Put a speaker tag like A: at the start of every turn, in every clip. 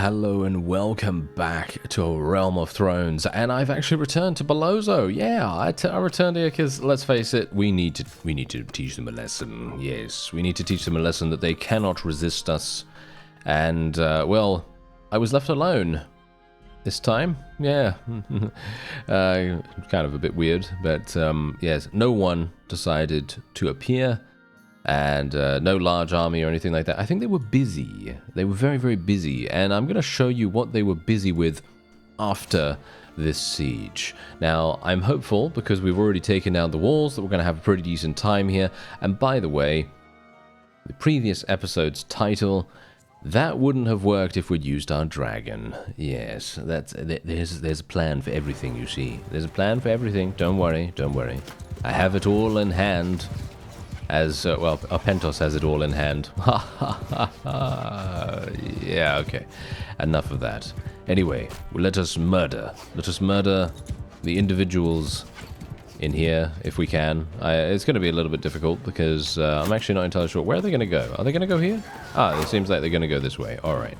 A: Hello and welcome back to Realm of Thrones, and I've actually returned to Belozo. Yeah, I returned here because, let's face it, we need to teach them a lesson. Yes, we need to teach them a lesson that they cannot resist us. And well, I was left alone this time. Yeah, kind of a bit weird, but yes, no one decided to appear. And no large army or anything like that. I think they were busy. They were very, very busy. And I'm going to show you what they were busy with after this siege. Now, I'm hopeful, because we've already taken down the walls, that we're going to have a pretty decent time here. And by the way, the previous episode's title, that wouldn't have worked if we'd used our dragon. Yes, there's a plan for everything, you see. There's a plan for everything. Don't worry, don't worry. I have it all in hand. As, well, Pentos has it all in hand. Yeah, okay. Enough of that. Anyway, let us murder. Let us murder the individuals in here, if we can. It's going to be a little bit difficult, because I'm actually not entirely sure. Where are they going to go? Are they going to go here? Ah, it seems like they're going to go this way. Alright.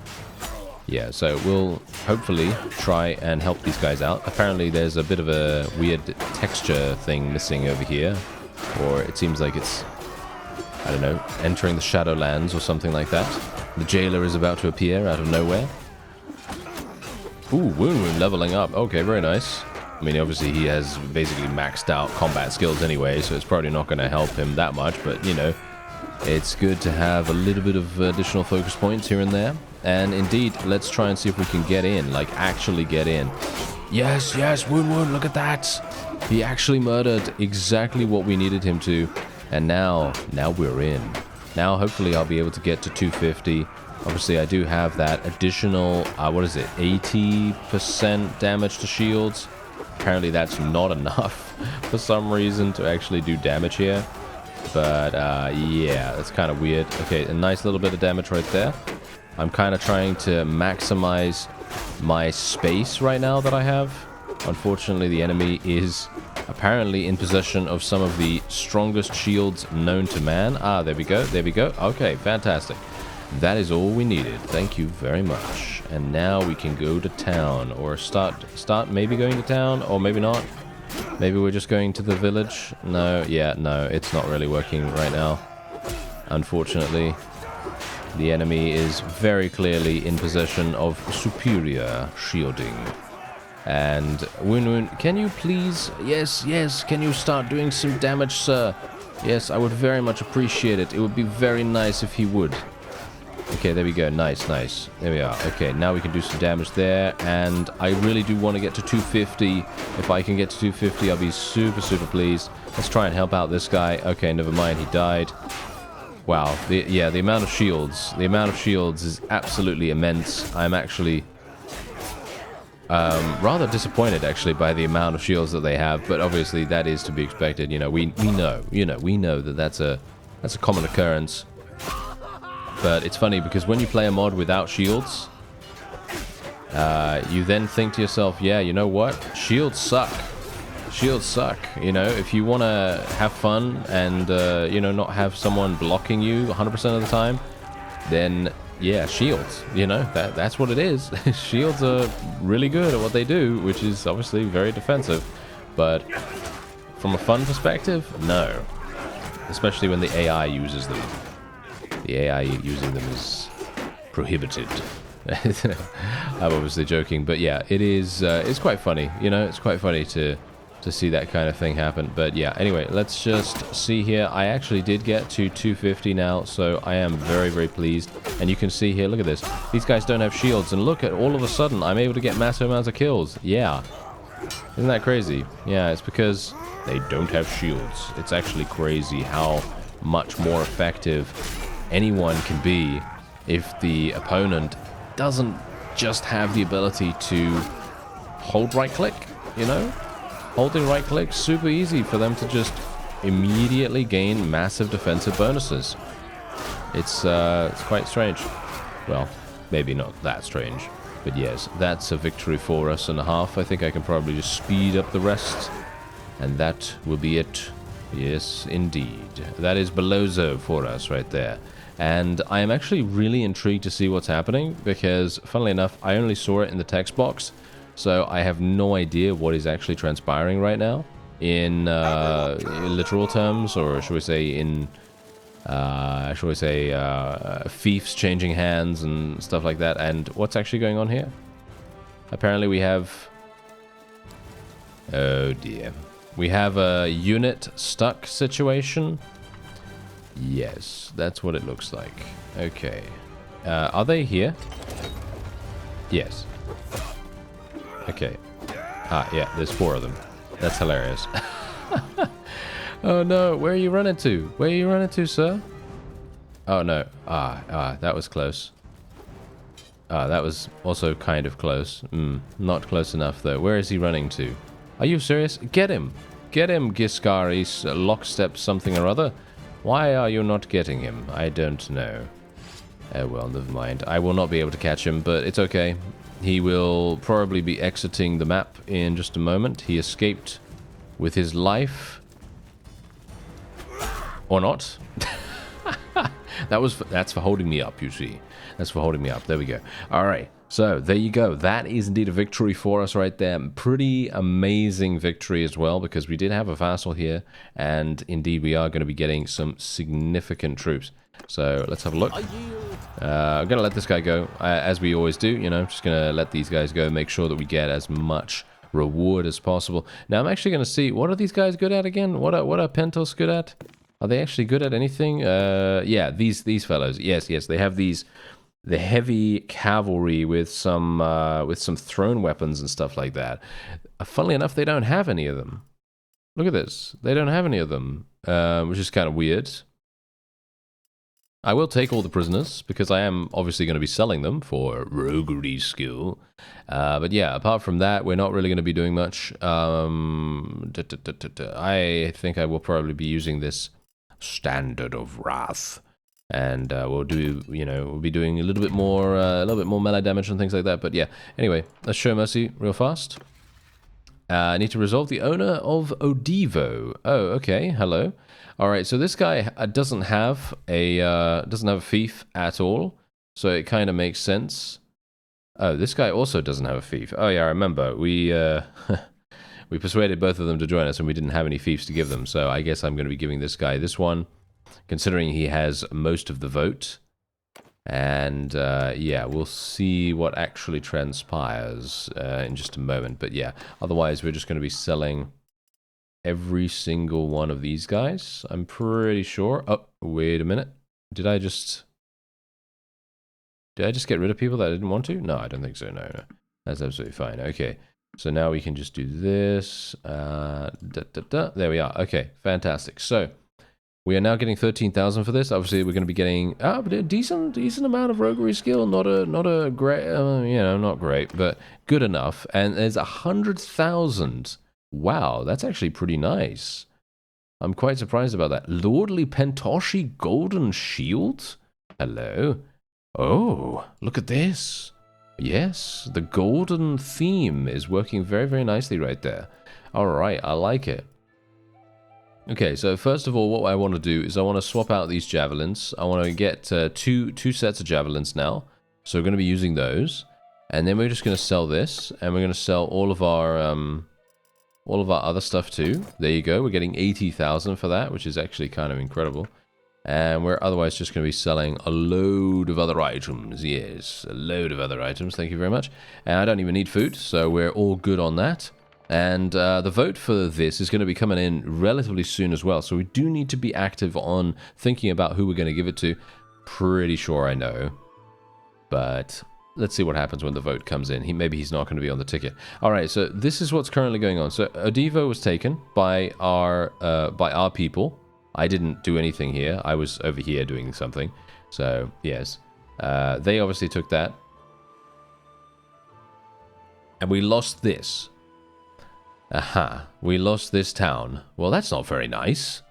A: Yeah, so we'll hopefully try and help these guys out. Apparently there's a bit of a weird texture thing missing over here. Or it seems like it's, I don't know, entering the Shadowlands or something like that. The jailer is about to appear out of nowhere. Ooh, Wound leveling up. Okay, very nice. I mean, obviously he has basically maxed out combat skills anyway, so it's probably not going to help him that much, but, you know, it's good to have a little bit of additional focus points here and there. And indeed, let's try and see if we can get in, like actually get in. Yes, yes, Wound, look at that! He actually murdered exactly what we needed him to, and now we're in. Now hopefully I'll be able to get to 250. Obviously I do have that additional, what is it, 80% damage to shields. Apparently that's not enough for some reason to actually do damage here. But yeah, that's kind of weird. Okay, a nice little bit of damage right there. I'm kind of trying to maximize my space right now that I have. Unfortunately, the enemy is apparently in possession of some of the strongest shields known to man. Ah, there we go, there we go. Okay, fantastic. That is all we needed. Thank you very much. And now we can go to town, or start maybe going to town, or maybe not. Maybe we're just going to the village. No, yeah, no, it's not really working right now. Unfortunately, the enemy is very clearly in possession of superior shielding. And Wound, can you please, yes, can you start doing some damage, sir? Yes, I would very much appreciate it. It would be very nice if he would. Okay, there we go. Nice. There we are. Okay, now we can do some damage there. And I really do want to get to 250. If I can get to 250, I'll be super, super pleased. Let's try and help out this guy. Okay, never mind. He died. Wow. The amount of shields. The amount of shields is absolutely immense. I'm actually rather disappointed actually by the amount of shields that they have, but obviously that is to be expected. You know, we know that that's a common occurrence. But it's funny because when you play a mod without shields, you then think to yourself, yeah, you know what? Shields suck. Shields suck. You know, if you want to have fun and you know, not have someone blocking you 100% of the time, then yeah, shields, you know, that's what it is. Shields are really good at what they do, which is obviously very defensive. But from a fun perspective, no. Especially when the AI uses them. The AI using them is prohibited. I'm obviously joking, but yeah, it is, it's quite funny, you know, it's quite funny to see that kind of thing happen. But yeah, anyway, let's just see here. I actually did get to 250 now, so I am very, very pleased. And you can see here, look at this. These guys don't have shields, and look at, all of a sudden, I'm able to get massive amounts of kills. Yeah. Isn't that crazy? Yeah, it's because they don't have shields. It's actually crazy how much more effective anyone can be if the opponent doesn't just have the ability to hold right-click, you know? Holding right-click, super easy for them to just immediately gain massive defensive bonuses. It's quite strange. Well, maybe not that strange. But yes, that's a victory for us and a half. I think I can probably just speed up the rest. And that will be it. Yes, indeed. That is Belozo for us right there. And I am actually really intrigued to see what's happening because, funnily enough, I only saw it in the text box, so I have no idea what is actually transpiring right now in literal terms, or should we say in fiefs changing hands and stuff like that. And what's actually going on here? Apparently we have... Oh dear. We have a unit stuck situation. Yes, that's what it looks like. Okay. Are they here? Yes. Okay. Ah, yeah, there's 4 of them. That's hilarious. Oh no, where are you running to? Where are you running to, sir? Oh no. That was close. That was also kind of close. Not close enough though. Where is he running to? Are you serious? Get him! Get him, Giscari's lockstep something or other. Why are you not getting him? I don't know. Oh well, never mind. I will not be able to catch him, but it's okay. He will probably be exiting the map in just a moment. He escaped with his life. Or not. That's for holding me up, you see. That's for holding me up. There we go. Alright, so there you go. That is indeed a victory for us right there. Pretty amazing victory as well, because we did have a vassal here, and indeed we are going to be getting some significant troops. So let's have a look. I'm going to let this guy go, as we always do, you know, just going to let these guys go, make sure that we get as much reward as possible. Now I'm actually going to see, what are these guys good at again? What are Pentos good at? Are they actually good at anything? Yeah, these fellows. Yes, they have the heavy cavalry with some thrown weapons and stuff like that. Funnily enough, they don't have any of them. Look at this. They don't have any of them, which is kind of weird. I will take all the prisoners, because I am obviously going to be selling them for roguery skill. But yeah, apart from that, we're not really going to be doing much. I think I will probably be using this Standard of Wrath. And we'll do, you know, we'll be doing a little bit more melee damage and things like that. But yeah, anyway, let's show mercy real fast. I need to resolve the owner of Odivo. Oh, okay, hello. All right, so this guy doesn't have a fief at all, so it kind of makes sense. Oh, this guy also doesn't have a fief. Oh yeah, I remember we we persuaded both of them to join us, and we didn't have any fiefs to give them. So I guess I'm going to be giving this guy this one, considering he has most of the vote. And yeah, we'll see what actually transpires in just a moment. But yeah, otherwise we're just going to be selling every single one of these guys, I'm pretty sure. Oh, wait a minute. Did I just get rid of people that I didn't want to? No, I don't think so. No. That's absolutely fine. Okay. So now we can just do this. There we are. Okay, fantastic. So we are now getting 13,000 for this. Obviously, we're going to be getting but a decent amount of roguery skill. Not a great, you know, not great, but good enough. And there's 100,000. Wow, that's actually pretty nice. I'm quite surprised about that. Lordly Pentoshi Golden Shield? Hello. Oh, look at this. Yes, the golden theme is working very, very nicely right there. All right, I like it. Okay, so first of all, what I want to do is I want to swap out these javelins. I want to get two sets of javelins now. So we're going to be using those. And then we're just going to sell this. And we're going to sell all of our other stuff too. There you go. We're getting 80,000 for that, which is actually kind of incredible. And we're otherwise just going to be selling a load of other items. Yes, a load of other items. Thank you very much. And I don't even need food, so we're all good on that. And the vote for this is going to be coming in relatively soon as well. So we do need to be active on thinking about who we're going to give it to. Pretty sure I know. But let's see what happens when the vote comes in. Maybe he's not going to be on the ticket. All right, so this is what's currently going on. So Odivo was taken by our people. I didn't do anything here. I was over here doing something. So, yes. They obviously took that. And we lost this. Aha. We lost this town. Well, that's not very nice.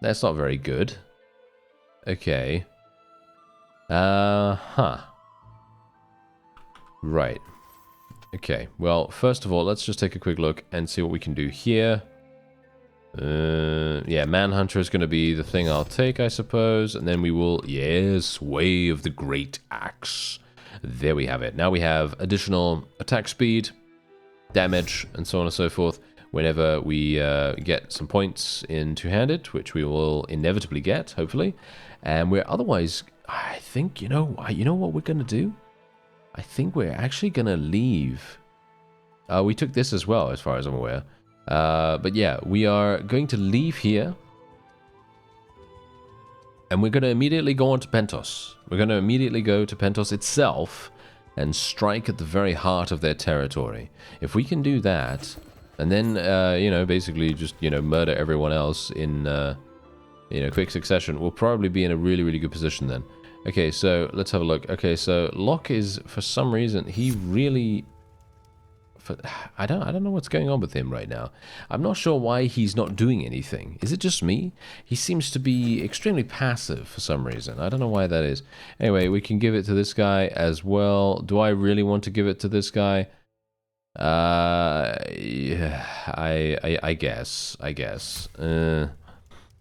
A: That's not very good. Okay. Right. Okay. Well, first of all, let's just take a quick look and see what we can do here. Yeah, Manhunter is going to be the thing I'll take, I suppose. And then we will... Yes, Way of the Great Axe. There we have it. Now we have additional attack speed, damage, and so on and so forth. Whenever we get some points in two-handed, which we will inevitably get, hopefully. And we're otherwise... I think, you know what we're going to do? I think we're actually going to leave... we took this as well, as far as I'm aware. But yeah, we are going to leave here. And we're going to immediately go on to Pentos. We're going to immediately go to Pentos itself and strike at the very heart of their territory. If we can do that, and then, you know, basically just, you know, murder everyone else in, you know, quick succession, we'll probably be in a really, really good position then. Okay, so let's have a look. Okay, so Locke is, for some reason, he really... I don't know what's going on with him right now. I'm not sure why he's not doing anything. Is it just me? He seems to be extremely passive for some reason. I don't know why that is. Anyway, we can give it to this guy as well. Do I really want to give it to this guy? Yeah, I guess.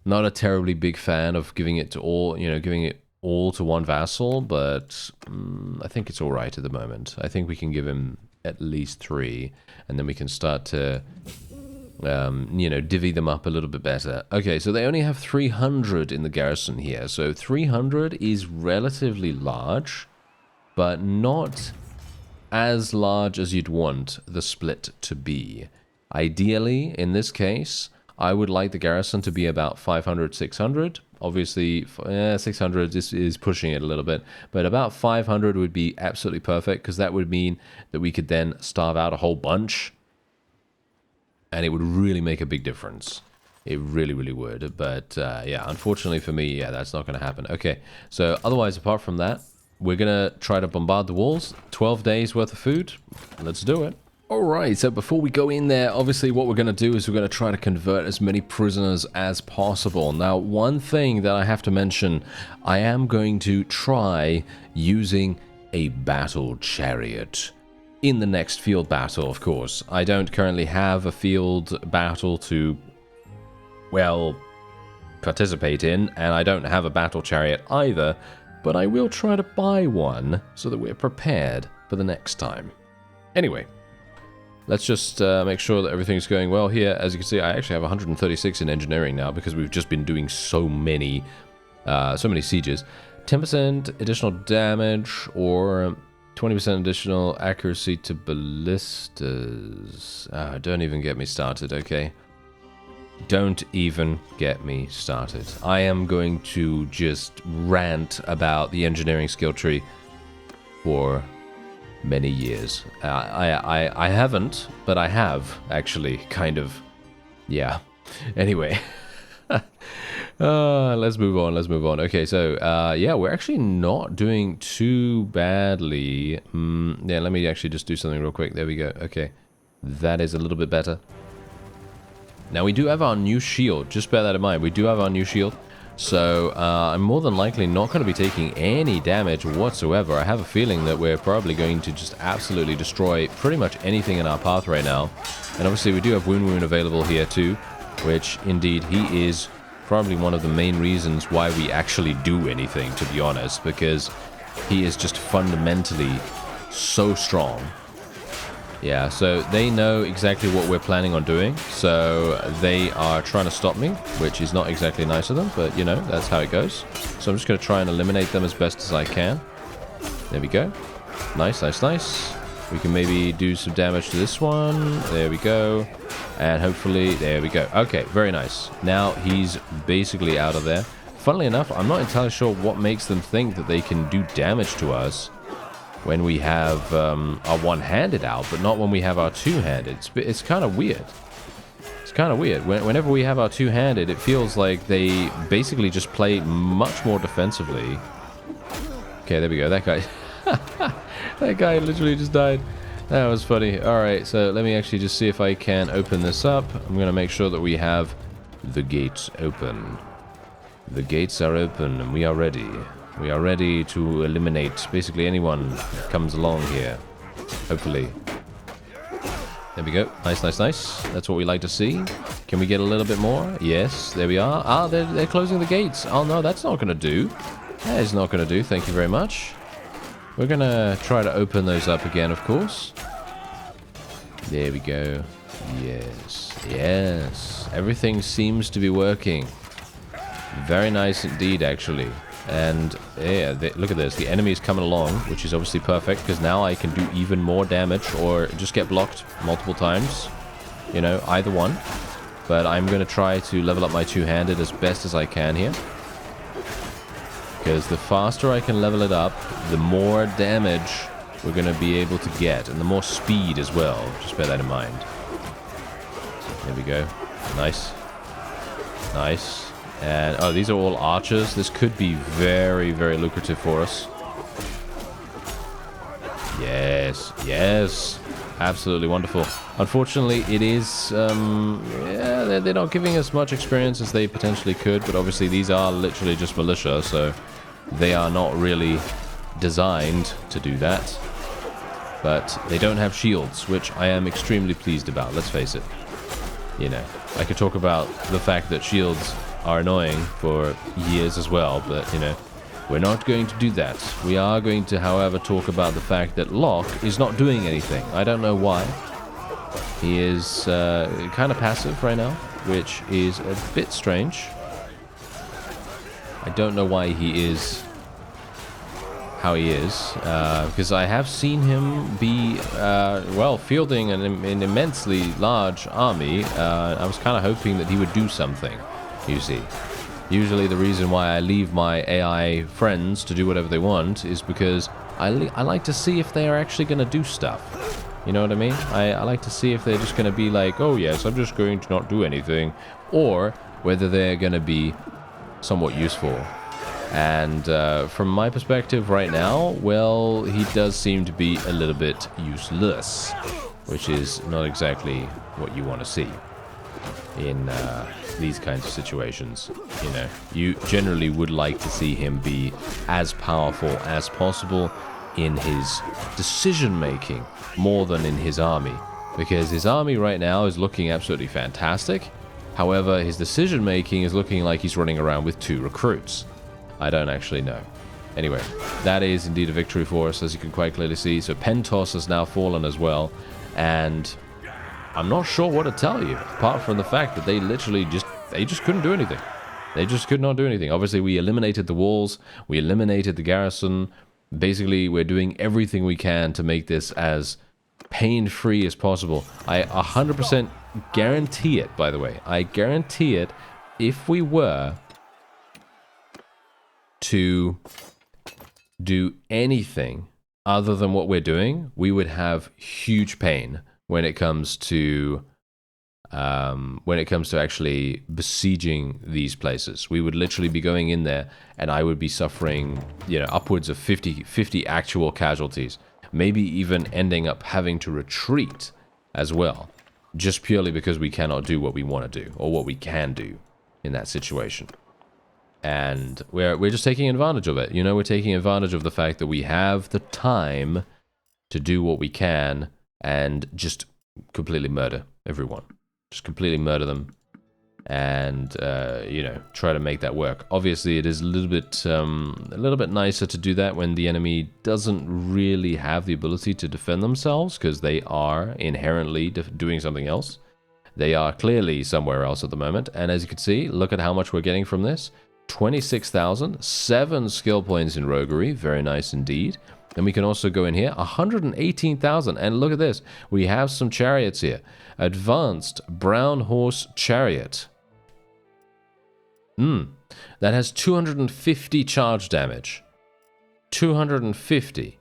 A: Not a terribly big fan of giving it to all, you know, giving it all to one vassal, but I think it's all right at the moment. I think we can give him at least 3, and then we can start to, you know, divvy them up a little bit better. Okay, so they only have 300 in the garrison here, so 300 is relatively large, but not as large as you'd want the split to be. Ideally, in this case, I would like the garrison to be about 500, 600. Obviously, 600 is pushing it a little bit, but about 500 would be absolutely perfect, because that would mean that we could then starve out a whole bunch, and it would really make a big difference. It really, really would, but yeah, unfortunately for me, yeah, that's not going to happen. Okay, so otherwise, apart from that, we're going to try to bombard the walls. 12 days worth of food. Let's do it. Alright, so before we go in there, obviously what we're going to do is we're going to try to convert as many prisoners as possible. Now, one thing that I have to mention, I am going to try using a battle chariot in the next field battle, of course. I don't currently have a field battle to, well, participate in, and I don't have a battle chariot either, but I will try to buy one so that we're prepared for the next time. Anyway. Let's just make sure that everything's going well here. As you can see, I actually have 136 in engineering now because we've just been doing so many sieges. 10% additional damage or 20% additional accuracy to ballistas. Don't even get me started, okay? Don't even get me started. I am going to just rant about the engineering skill tree for many years. I haven't, but I have, actually, kind of. Yeah. Anyway. Let's move on. Okay, so, yeah, we're actually not doing too badly. Yeah, let me actually just do something real quick. There we go. Okay. That is a little bit better. Now, we do have our new shield. Just bear that in mind. We do have our new shield. So, I'm more than likely not going to be taking any damage whatsoever. I have a feeling that we're probably going to just absolutely destroy pretty much anything in our path right now. And obviously we do have Woon available here too, which indeed he is probably one of the main reasons why we actually do anything, to be honest, because he is just fundamentally so strong. Yeah, so they know exactly what we're planning on doing, so they are trying to stop me, which is not exactly nice of them, but, you know, that's how it goes. So I'm just going to try and eliminate them as best as I can. There we go. Nice, nice, nice. We can maybe do some damage to this one. There we go. And hopefully, there we go. Okay, very nice. Now he's basically out of there. Funnily enough, I'm not entirely sure what makes them think that they can do damage to us when we have our one-handed out, but not when we have our two-handed. It's kind of weird. It's kind of weird. Whenever we have our two-handed, it feels like they basically just play much more defensively. Okay, there we go. That guy... that guy literally just died. That was funny. Alright, so let me actually just see if I can open this up. I'm going to make sure that we have the gates open. The gates are open, and we are ready. We are ready to eliminate basically anyone that comes along here. Hopefully. There we go. Nice, nice, nice. That's what we like to see. Can we get a little bit more? Yes, there we are. Ah, they're closing the gates. Oh no, that's not going to do. That is not going to do. Thank you very much. We're going to try to open those up again, of course. There we go. Yes. Yes. Everything seems to be working. Very nice indeed, actually. And yeah, look at this. The enemy's coming along, which is obviously perfect, because now I can do even more damage or just get blocked multiple times. You know, either one. But I'm going to try to level up my two-handed as best as I can here. Because the faster I can level it up, the more damage we're going to be able to get. And the more speed as well. Just bear that in mind. There we go. Nice. Nice. And, oh, these are all archers. This could be very, very lucrative for us. Yes. Yes. Absolutely wonderful. Unfortunately, it is, yeah, they're not giving us much experience as they potentially could, but obviously these are literally just militia, so they are not really designed to do that. But they don't have shields, which I am extremely pleased about, let's face it. You know, I could talk about the fact that shields are annoying for years as well, but, you know, we're not going to do that. We are going to, however, talk about the fact that Locke is not doing anything. I don't know why. He is kind of passive right now, which is a bit strange. I don't know why he is how he is, because I have seen him be, well, fielding an immensely large army. I was kind of hoping that he would do something, you see. Usually the reason why I leave my AI friends to do whatever they want is because I like to see if they are actually going to do stuff. You know what I mean? I like to see if they're just going to be like, oh yes, I'm just going to not do anything. Or whether they're going to be somewhat useful. And from my perspective right now, well, he does seem to be a little bit useless. Which is not exactly what you want to see in these kinds of situations. You know, you generally would like to see him be as powerful as possible in his decision making more than in his army, because his army right now is looking absolutely fantastic. However, his decision making is looking like he's running around with 2 recruits. I don't actually know. Anyway, that is indeed a victory for us, as you can quite clearly see. So Pentos has now fallen as well, and I'm not sure what to tell you, apart from the fact that they literally just couldn't do anything. They just could not do anything. Obviously, we eliminated the walls, we eliminated the garrison. Basically, we're doing everything we can to make this as pain-free as possible. I 100% guarantee it, by the way. I guarantee it, if we were to do anything other than what we're doing, we would have huge pain when it comes to actually besieging these places. We would literally be going in there, and I would be suffering, you know, upwards of 50 actual casualties. Maybe even ending up having to retreat as well, just purely because we cannot do what we want to do, or what we can do in that situation. And we're just taking advantage of it. You know, we're taking advantage of the fact that we have the time to do what we can and just completely murder everyone. Just completely murder them and, you know, try to make that work. Obviously, it is a little bit nicer to do that when the enemy doesn't really have the ability to defend themselves, because they are inherently doing something else. They are clearly somewhere else at the moment. And as you can see, look at how much we're getting from this. 26,000, 7 skill points in roguery. Very nice indeed. And we can also go in here, 118,000. And look at this. We have some chariots here. Advanced Brown Horse Chariot. That has 250 charge damage. 250.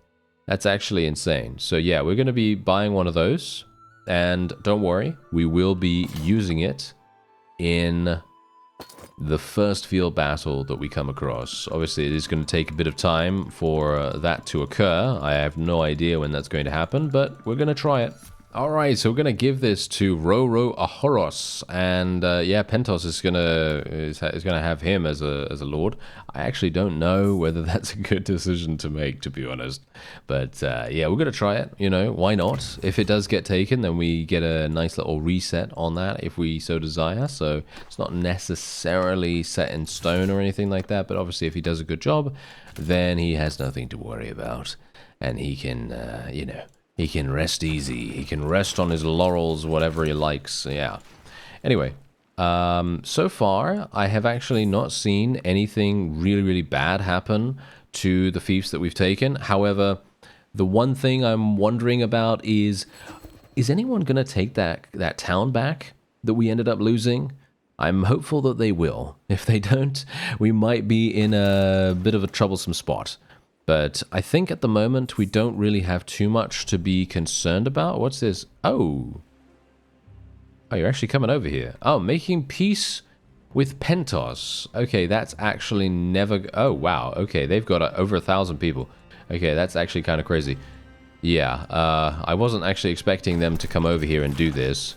A: That's actually insane. So yeah, we're going to be buying one of those. And don't worry, we will be using it in the first field battle that we come across. Obviously, it is going to take a bit of time for that to occur. I have no idea when that's going to happen, but we're going to try it. Alright, so we're gonna give this to Roro Ahoros, and yeah, Pentos is gonna have him as a lord. I actually don't know whether that's a good decision to make, to be honest. But yeah, we're gonna try it, you know, why not? If it does get taken, then we get a nice little reset on that if we so desire. So it's not necessarily set in stone or anything like that, but obviously if he does a good job, then he has nothing to worry about. And he can, you know, he can rest easy. He can rest on his laurels, whatever he likes. Yeah. Anyway, so far, I have actually not seen anything really, really bad happen to the fiefs that we've taken. However, the one thing I'm wondering about is anyone going to take that town back that we ended up losing? I'm hopeful that they will. If they don't, we might be in a bit of a troublesome spot. But I think at the moment we don't really have too much to be concerned about. What's this? Oh. Oh, you're actually coming over here. Oh, making peace with Pentos. Okay, that's actually never... Oh, wow. Okay, they've got over 1,000 people. Okay, that's actually kind of crazy. Yeah, I wasn't actually expecting them to come over here and do this.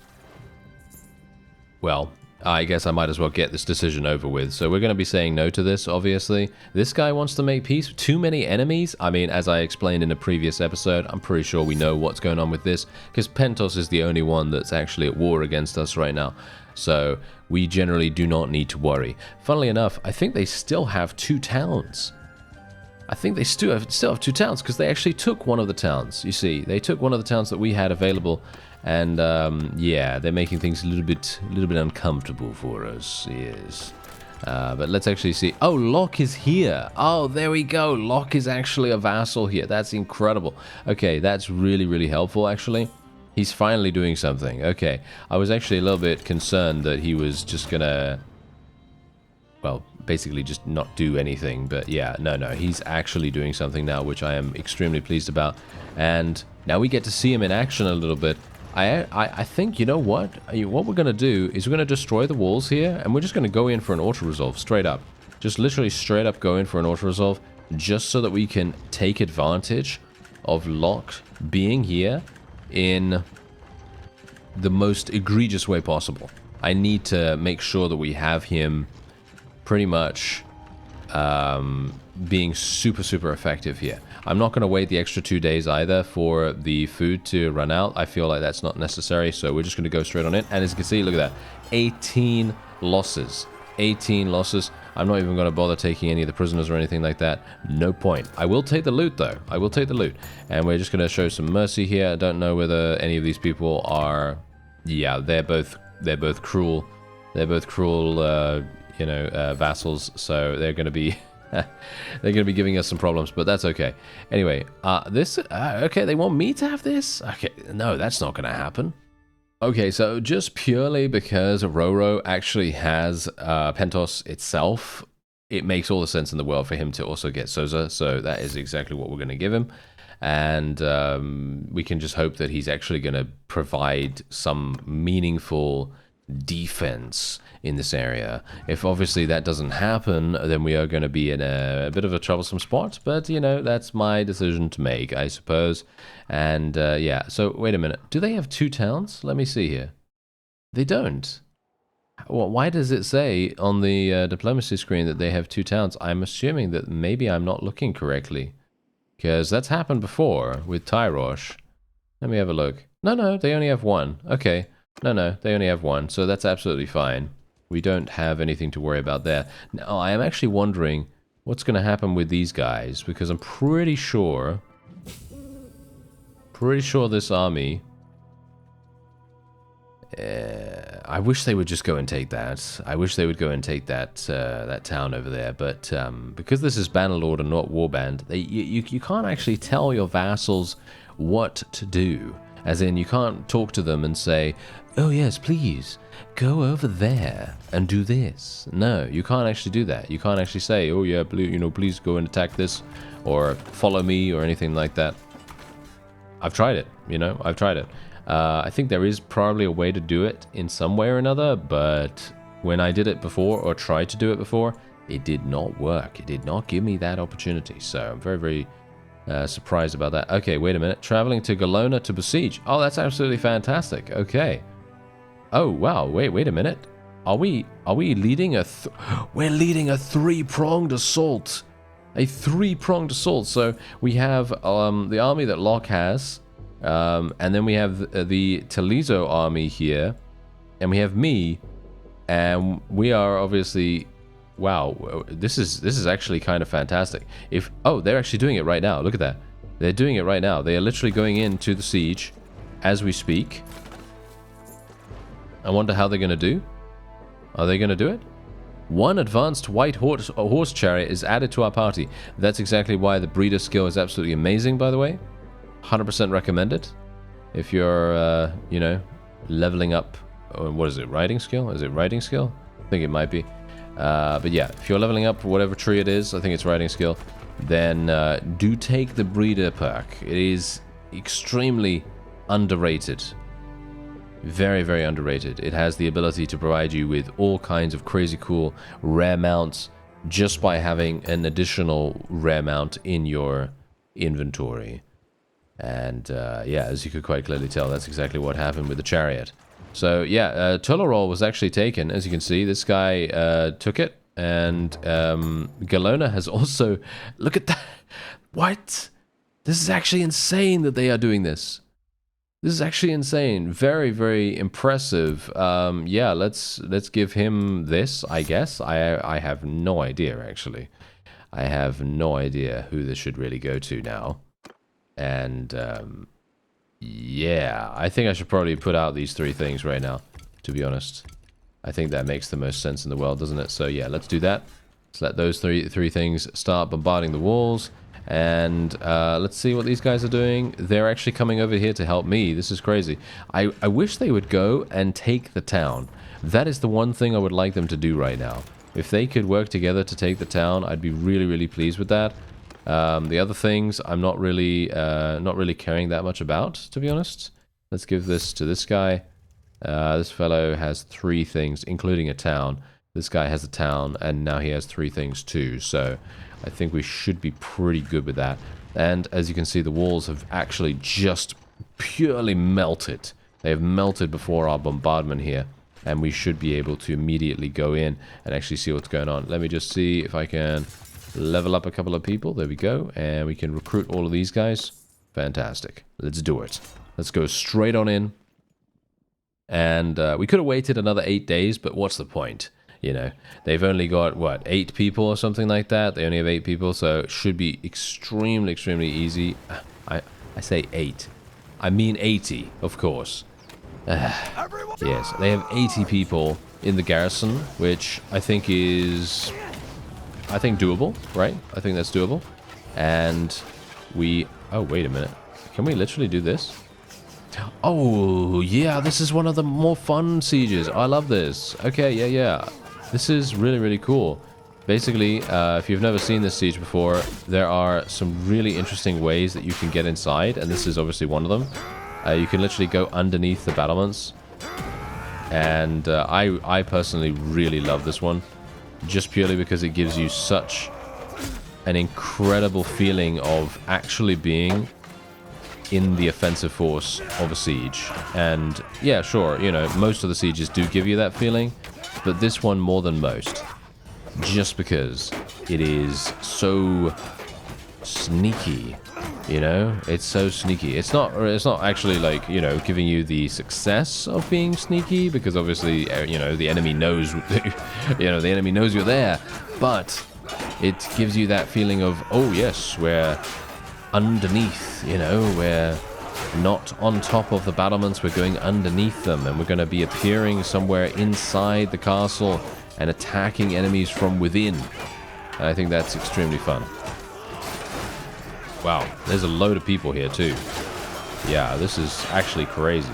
A: Well, I guess I might as well get this decision over with. So we're going to be saying no to this, obviously. This guy wants to make peace. Too many enemies? I mean, as I explained in a previous episode, I'm pretty sure we know what's going on with this, because Pentos is the only one that's actually at war against us right now. So we generally do not need to worry. Funnily enough, I think they still have 2 towns. I think they still have 2 towns, because they actually took one of the towns. You see, they took one of the towns that we had available. And yeah, they're making things a little bit uncomfortable for us. Yes, but let's actually see. Oh, Locke is here. Oh, there we go. Locke is actually a vassal here. That's incredible. Okay, that's really, really helpful. Actually, he's finally doing something. Okay, I was actually a little bit concerned that he was just gonna, well, basically just not do anything. But yeah, no, he's actually doing something now, which I am extremely pleased about. And now we get to see him in action a little bit. I think, you know what? What we're going to do is we're going to destroy the walls here, and we're just going to go in for an auto-resolve, straight up. Just literally straight up go in for an auto-resolve, just so that we can take advantage of Locke being here in the most egregious way possible. I need to make sure that we have him pretty much being super, super effective here. I'm not going to wait the extra 2 days either for the food to run out. I feel like that's not necessary, so we're just going to go straight on it. And as you can see, look at that. 18 losses. 18 losses. I'm not even going to bother taking any of the prisoners or anything like that. No point. I will take the loot, though. I will take the loot. And we're just going to show some mercy here. I don't know whether any of these people are... Yeah, they're both cruel. They're both cruel, you know, vassals. So they're going to be... they're going to be giving us some problems, but that's okay. Anyway, okay, they want me to have this? Okay, no, that's not going to happen. Okay, so just purely because Roro actually has Pentos itself, it makes all the sense in the world for him to also get Soza, so that is exactly what we're going to give him. And we can just hope that he's actually going to provide some meaningful defense in this area. If obviously that doesn't happen, then we are going to be in a bit of a troublesome spot, but you know, that's my decision to make, I suppose. And yeah, so wait a minute, do they have 2 towns? Let me see here. They don't. Well, why does it say on the diplomacy screen that they have 2 towns? I'm assuming that maybe I'm not looking correctly, because that's happened before with Tyrosh. Let me have a look. No, they only have 1. Okay. No, they only have 1, so that's absolutely fine. We don't have anything to worry about there. Now, I am actually wondering what's going to happen with these guys, because I'm pretty sure this army... I wish they would just go and take that. I wish they would go and take that that town over there, but because this is Bannerlord and not Warband, you can't actually tell your vassals what to do. As in, you can't talk to them and say, oh yes, please, go over there and do this. No, you can't actually do that. You can't actually say, oh yeah, please go and attack this, or follow me, or anything like that. I've tried it, I've tried it. I think there is probably a way to do it in some way or another, but when I did it before, or tried to do it before, it did not work. It did not give me that opportunity, so I'm very, very Surprised about that. Okay, wait a minute. Traveling to Galona to besiege. Oh, that's absolutely fantastic. Okay. Oh, wow. Wait a minute. Are we leading a... We're leading a three-pronged assault. A three-pronged assault. So we have the army that Locke has. And then we have the Talizo army here. And we have me. And we are obviously... Wow, this is actually kind of fantastic. Oh, they're actually doing it right now. Look at that. They're doing it right now. They are literally going into the siege as we speak. I wonder how they're going to do. Are they going to do it? One advanced white horse chariot is added to our party. That's exactly why the breeder skill is absolutely amazing, by the way. 100% recommended. If you're, you know, leveling up. What is it? Riding skill? Is it riding skill? I think it might be. But yeah, if you're leveling up whatever tree it is, I think it's riding skill, then do take the breeder perk. It is extremely underrated. Very, very underrated. It has the ability to provide you with all kinds of crazy cool rare mounts just by having an additional rare mount in your inventory. And yeah, as you could quite clearly tell, that's exactly what happened with the chariot. So yeah, Tolorol was actually taken. As you can see, this guy took it. And Galona has also... Look at that! What? This is actually insane that they are doing this. This is actually insane. Very, very impressive. Yeah, let's give him this, I guess. I have no idea, actually. I have no idea who this should really go to now. And... yeah, I think I should probably put out these three things right now, to be honest. I think that makes the most sense in the world, doesn't it? So yeah, let's do that. Let's let those three things start bombarding the walls. And let's see what these guys are doing. They're actually coming over here to help me. This is crazy. I wish they would go and take the town. That is the one thing I would like them to do right now. If they could work together to take the town, I'd be really, really pleased with that. The other things I'm not really caring that much about, to be honest. Let's give this to this guy. This fellow has 3 things, including a town. This guy has a town, and now he has 3 things too. So I think we should be pretty good with that. And as you can see, the walls have actually just purely melted. They have melted before our bombardment here. And we should be able to immediately go in and actually see what's going on. Let me just see if I can... level up a couple of people. There we go. And we can recruit all of these guys. Fantastic. Let's do it. Let's go straight on in. And we could have waited another 8 days, but what's the point? You know, they've only got, what, 8 people or something like that? They only have 8 people, so it should be extremely, extremely easy. I say 8. I mean 80, of course. Yes, they have 80 people in the garrison, which I think is... doable, right? I think that's doable. And we... Oh, wait a minute. Can we literally do this? Oh, yeah, this is one of the more fun sieges. I love this. Okay, yeah. This is really, really cool. Basically, if you've never seen this siege before, there are some really interesting ways that you can get inside, and this is obviously one of them. You can literally go underneath the battlements. And I personally really love this one. Just purely because it gives you such an incredible feeling of actually being in the offensive force of a siege. And yeah, sure, you know, most of the sieges do give you that feeling, but this one more than most. Just because it is so sneaky, you know? It's so sneaky. It's not actually like, you know, giving you the success of being sneaky, because obviously, you know, the enemy knows, you know, the enemy knows you're there, but it gives you that feeling of, oh yes, we're underneath, you know, we're not on top of the battlements, we're going underneath them, and we're going to be appearing somewhere inside the castle and attacking enemies from within. And I think that's extremely fun. Wow, there's a load of people here too. Yeah, this is actually crazy.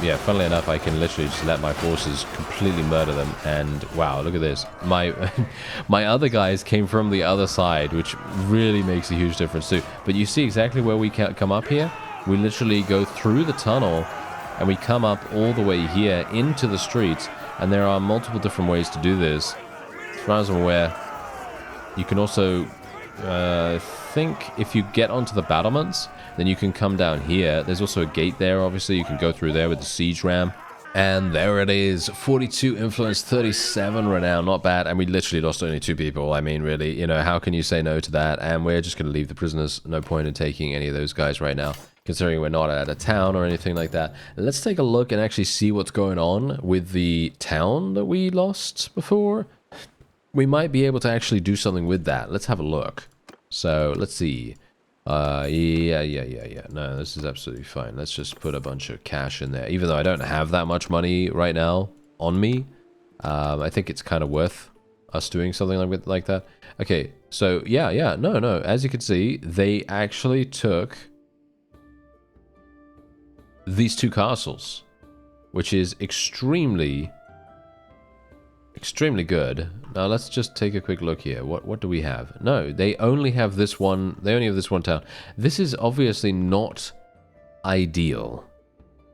A: Yeah, funnily enough, I can literally just let my forces completely murder them, and wow, look at this. My other guys came from the other side, which really makes a huge difference too. But you see exactly where we come up here? We literally go through the tunnel, and we come up all the way here into the streets, and there are multiple different ways to do this. As far as I'm aware, you can also I think if you get onto the battlements, then you can come down here. There's also a gate there, obviously. You can go through there with the siege ram. And there it is, 42 influence, 37 renown, not bad. And we literally lost only 2 people. I mean, really, you know, how can you say no to that? And we're just going to leave the prisoners. No point in taking any of those guys right now, considering we're not at a town or anything like that. Let's take a look and actually see what's going on with the town that we lost before. We might be able to actually do something with that. Let's have a look. So, let's see. Yeah. No, this is absolutely fine. Let's just put a bunch of cash in there. Even though I don't have that much money right now on me, I think it's kind of worth us doing something like that. Okay, so yeah. No. As you can see, they actually took these 2 castles, which is extremely good. Now let's just take a quick look here. What do we have? No, they only have this one. They only have this one town. This is obviously not ideal.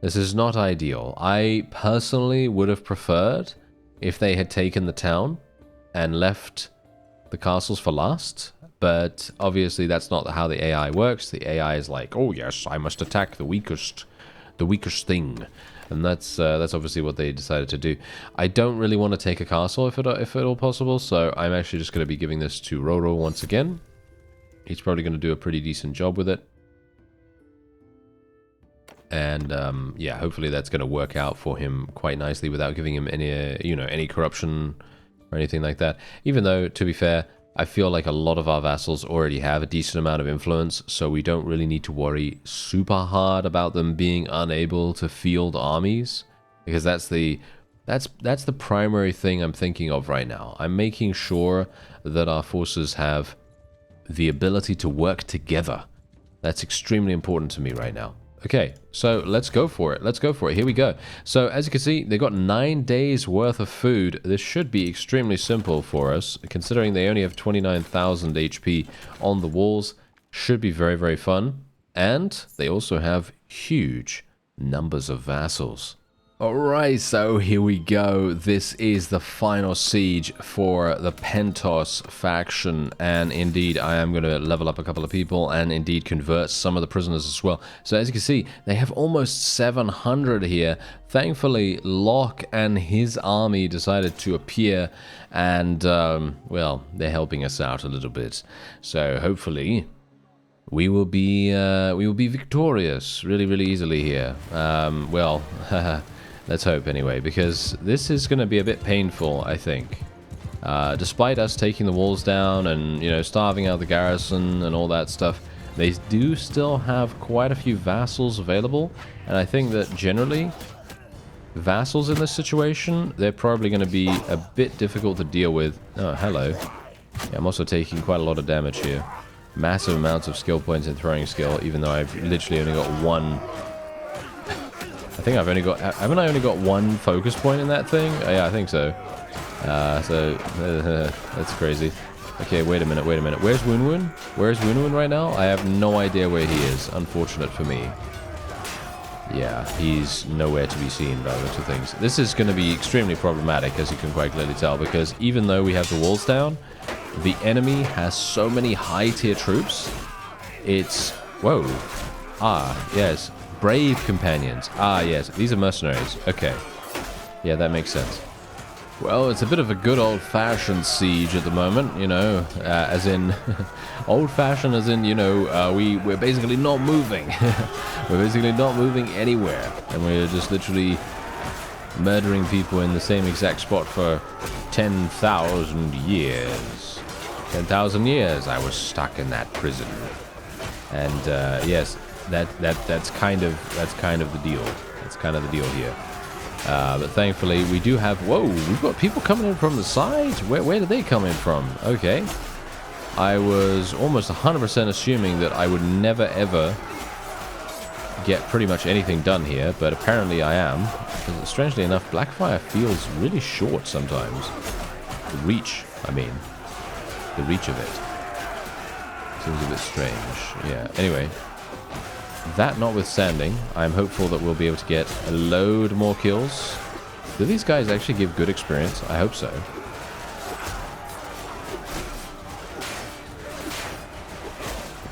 A: This is not ideal. I personally would have preferred if they had taken the town and left the castles for last. But obviously that's not how the AI works. The AI is like, oh yes, I must attack the weakest thing. And that's obviously what they decided to do. I don't really want to take a castle if at all possible, so I'm actually just going to be giving this to Roro once again. He's probably going to do a pretty decent job with it. And yeah, hopefully that's going to work out for him quite nicely without giving him any, any corruption or anything like that. Even though, to be fair, I feel like a lot of our vassals already have a decent amount of influence, so we don't really need to worry super hard about them being unable to field armies, because that's the primary thing I'm thinking of right now. I'm making sure that our forces have the ability to work together. That's extremely important to me right now. Okay, so let's go for it. Let's go for it. Here we go. So as you can see, they got 9 days worth of food. This should be extremely simple for us, considering they only have 29,000 HP on the walls. Should be very, very fun. And they also have huge numbers of vassals. Alright, so here we go. This is the final siege for the Pentos faction, and indeed I am going to level up a couple of people and indeed convert some of the prisoners as well. So as you can see, they have almost 700 here. Thankfully, Locke and his army decided to appear, and well, they're helping us out a little bit. So hopefully we will be victorious really, really easily here. Well, let's hope anyway, because this is going to be a bit painful, I think. Despite us taking the walls down and, starving out the garrison and all that stuff, they do still have quite a few vassals available. And I think that generally, vassals in this situation, they're probably going to be a bit difficult to deal with. Oh, hello. Yeah, I'm also taking quite a lot of damage here. Massive amounts of skill points in throwing skill, even though I've literally only got one. I think I've only got... Haven't I only got one focus point in that thing? Yeah, I think so. That's crazy. Okay, wait a minute. Where's Woon Woon? Where's Woon Woon right now? I have no idea where he is. Unfortunate for me. Yeah, he's nowhere to be seen by the looks of things. This is going to be extremely problematic, as you can quite clearly tell, because even though we have the walls down, the enemy has so many high-tier troops. It's... Whoa. Ah, yes. Brave companions. Ah, yes. These are mercenaries. Okay. Yeah, that makes sense. Well, it's a bit of a good old-fashioned siege at the moment, as in... old-fashioned as in, we're basically not moving. We're basically not moving anywhere. And we're just literally murdering people in the same exact spot for 10,000 years. 10,000 years I was stuck in that prison. And, yes... That's kind of the deal. That's kind of the deal here. But thankfully we do have... Whoa, we've got people coming in from the sides. Where did they come in from? Okay. I was almost 100% assuming that I would never ever get pretty much anything done here, but apparently I am. Because strangely enough, Blackfire feels really short sometimes. The reach, I mean. The reach of it seems a bit strange. Yeah, anyway. That notwithstanding, I'm hopeful that we'll be able to get a load more kills. Do these guys actually give good experience? I hope so.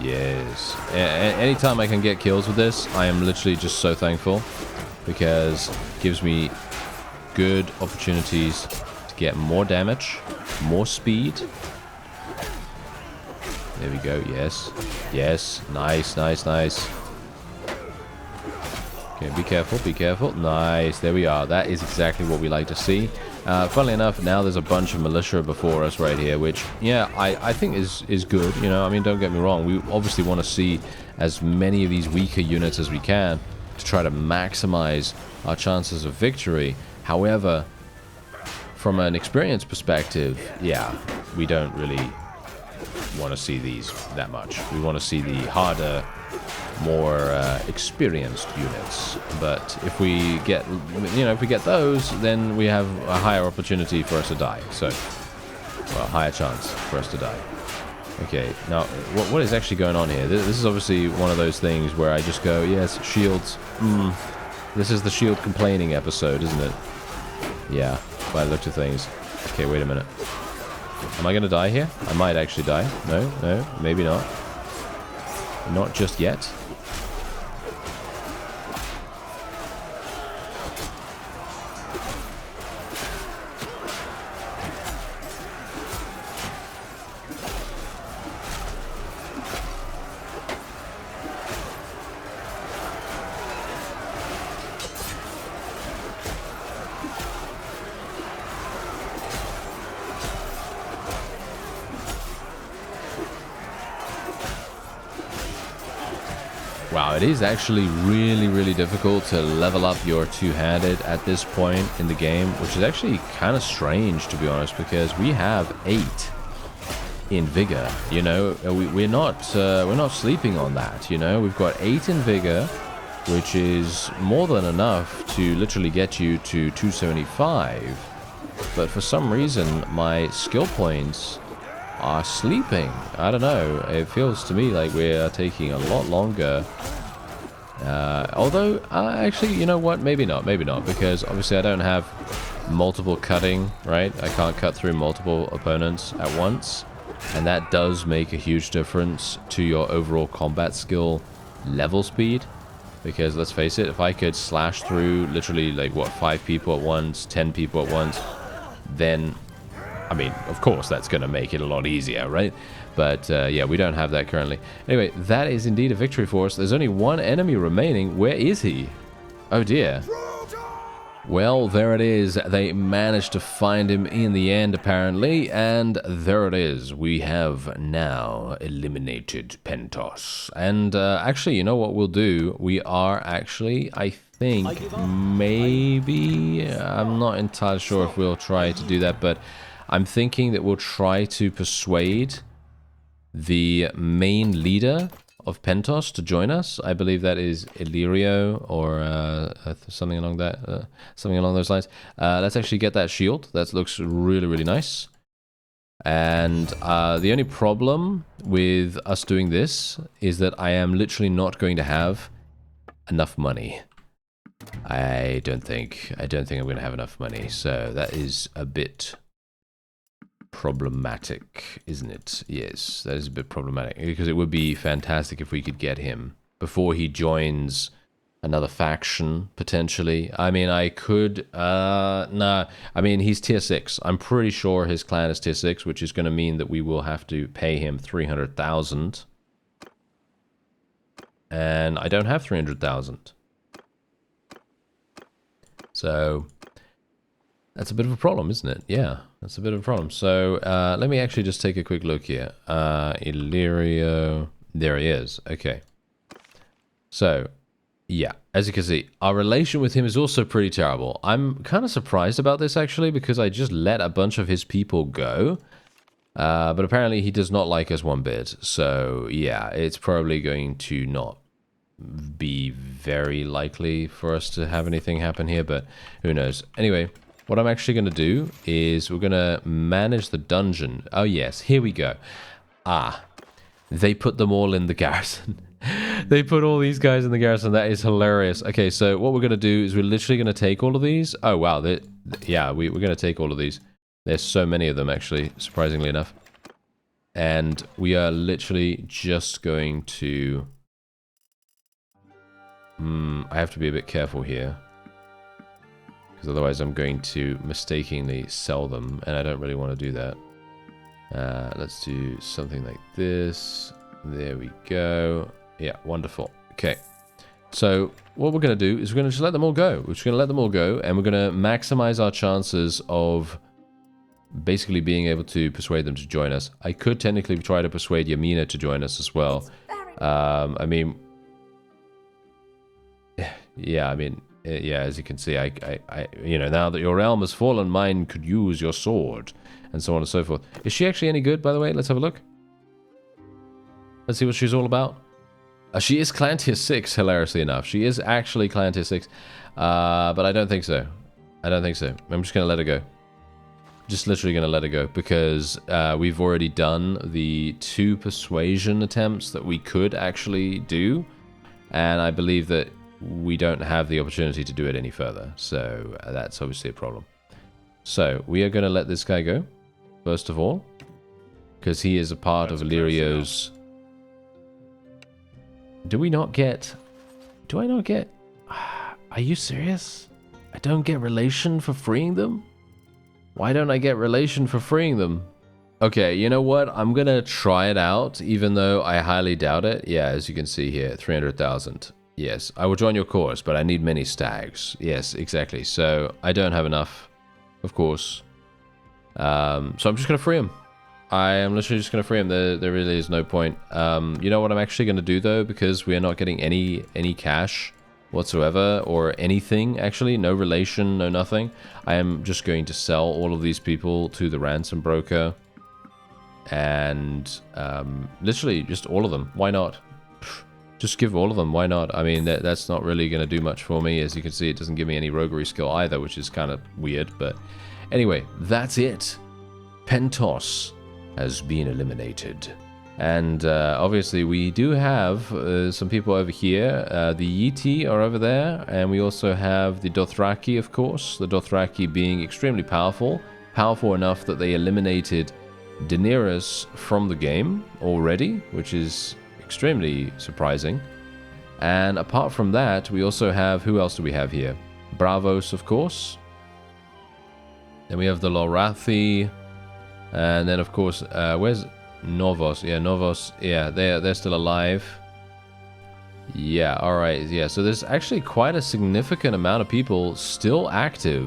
A: Yes. Anytime I can get kills with this, I am literally just so thankful. Because it gives me good opportunities to get more damage, more speed. There we go. Yes. Yes. Nice, nice, nice. Okay, be careful, be careful. Nice. There we are. That is exactly what we like to see. Funnily enough, now there's a bunch of militia before us right here, which, yeah, I think is good. You know, I mean, don't get me wrong. We obviously want to see as many of these weaker units as we can to try to maximize our chances of victory. However, from an experience perspective, yeah, we don't really want to see these that much. We want to see the harder, more experienced units. But if we get, you know, if we get those, then we have a higher opportunity for us to die. So, well, a higher chance for us to die. Okay, now, what is actually going on here? This is obviously one of those things where I just go, yes, shields. This is the shield complaining episode, isn't it? Yeah, by the look of things. Okay, wait a minute. Am I going to die here? I might actually die. No, no, maybe not. Not just yet. Wow, it is actually really, really difficult to level up your two-handed at this point in the game, which is actually kind of strange, to be honest, because we have 8 in vigor. You know, we're not sleeping on that. You know, we've got 8 in vigor, which is more than enough to literally get you to 275. But for some reason, my skill points are sleeping. I don't know. It feels to me like we're taking a lot longer. Although, actually, you know what? Maybe not. Maybe not. Because obviously I don't have multiple cutting, right? I can't cut through multiple opponents at once. And that does make a huge difference to your overall combat skill level speed. Because let's face it, if I could slash through literally like, what, 5 people at once, 10 people at once, then, I mean, of course, that's going to make it a lot easier, right? But, yeah, we don't have that currently. Anyway, that is indeed a victory for us. There's only one enemy remaining. Where is he? Oh, dear. Well, there it is. They managed to find him in the end, apparently. And there it is. We have now eliminated Pentos. And, actually, you know what we'll do? We are actually, I think, maybe... I'm not entirely sure if we'll try to do that, but I'm thinking that we'll try to persuade the main leader of Pentos to join us. I believe that is Illyrio or something along that, something along those lines. Let's actually get that shield. That looks really, really nice. And the only problem with us doing this is that I am literally not going to have enough money. I don't think I'm going to have enough money. So that is a bit problematic, isn't it? Yes, that is a bit problematic, because it would be fantastic if we could get him before he joins another faction, potentially. I mean, I could, nah, I mean, he's tier 6. I'm pretty sure his clan is tier 6, which is going to mean that we will have to pay him 300,000. And I don't have 300,000. So that's a bit of a problem, isn't it? Yeah, that's a bit of a problem. So let me actually just take a quick look here. Illyrio, there he is. Okay. So, yeah, as you can see, our relation with him is also pretty terrible. I'm kind of surprised about this, actually, because I just let a bunch of his people go. But apparently he does not like us one bit. So, yeah, it's probably going to not be very likely for us to have anything happen here, but who knows. Anyway, what I'm actually going to do is we're going to manage the dungeon. Oh, yes, here we go. Ah, they put them all in the garrison. They put all these guys in the garrison. That is hilarious. Okay, so what we're going to do is we're literally going to take all of these. Oh, wow. Yeah, we're going to take all of these. There's so many of them, actually, surprisingly enough. and we are literally just going to... I have to be a bit careful here, because otherwise I'm going to mistakenly sell them, and I don't really want to do that. Let's do something like this. There we go. Yeah, wonderful. Okay. So what we're going to do is we're going to just let them all go. We're just going to let them all go, and we're going to maximize our chances of basically being able to persuade them to join us. I could technically try to persuade Yamina to join us as well. I mean... Yeah, I mean... Yeah, as you can see, I you know, now that your realm has fallen, mine could use your sword, and so on and so forth. Is she actually any good, by the way? Let's have a look. Let's see what she's all about. She is clan tier 6, hilariously enough. She is actually clan tier 6, but I don't think so. I don't think so. I'm just going to let her go. Just literally going to let her go, because we've already done the 2 persuasion attempts that we could actually do, and I believe that we don't have the opportunity to do it any further, so that's obviously a problem. So we are going to let this guy go, first of all, because he is a part of Illyrio's... Do I not get... Are you serious? I don't get relation for freeing them? Why don't I get relation for freeing them? Okay, you know what? I'm going to try it out, even though I highly doubt it. Yeah, as you can see here, 300,000. Yes, I will join your cause, but I need many stags. Yes, exactly. So I don't have enough, of course. So I'm just going to free him. I am literally just going to free him. There really is no point. You know what I'm actually going to do, though, because we are not getting any cash whatsoever, or anything, actually. No relation, no nothing. I am just going to sell all of these people to the ransom broker. And literally just all of them. Why not? Just give all of them, why not? I mean, that's not really going to do much for me. As you can see, it doesn't give me any roguery skill either, which is kind of weird. But anyway, that's it. Pentos has been eliminated. And obviously, we do have some people over here. The Yeti are over there. And we also have the Dothraki, of course. The Dothraki being extremely powerful. Powerful enough that they eliminated Daenerys from the game already, which is... extremely surprising. And apart from that, we also have... Who else do we have here? Bravos, of course. Then we have the Lorathi. And then, of course, where's Novos? Yeah, Novos. Yeah, they're still alive. Yeah, alright. Yeah, so there's actually quite a significant amount of people still active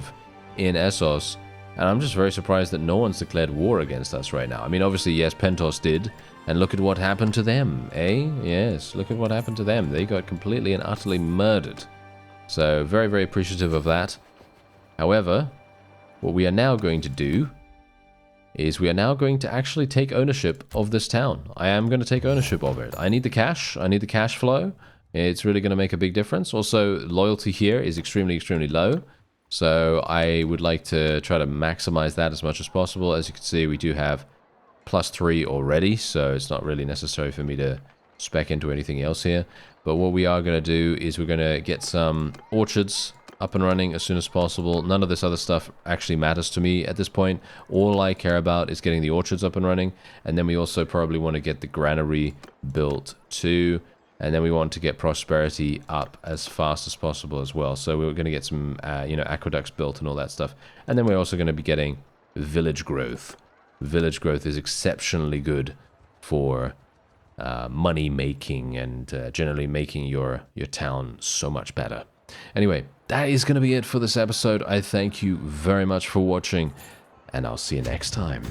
A: in Essos. And I'm just very surprised that no one's declared war against us right now. I mean, obviously, yes, Pentos did. And look at what happened to them, eh? Yes, look at what happened to them. They got completely and utterly murdered. So, very, very appreciative of that. However, what we are now going to do is we are now going to actually take ownership of this town. I am going to take ownership of it. I need the cash. I need the cash flow. It's really going to make a big difference. Also, loyalty here is extremely, extremely low. So, I would like to try to maximize that as much as possible. As you can see, we do have +3 already, so it's not really necessary for me to spec into anything else here. But what we are going to do is we're going to get some orchards up and running as soon as possible. None of this other stuff actually matters to me at this point. All I care about is getting the orchards up and running, and then we also probably want to get the granary built too, and then we want to get prosperity up as fast as possible as well. So we're going to get some you know, aqueducts built and all that stuff, and then we're also going to be getting village growth. Village growth is exceptionally good for money making and generally making your town so much better. Anyway, that is going to be it for this episode. I thank you very much for watching, and I'll see you next time.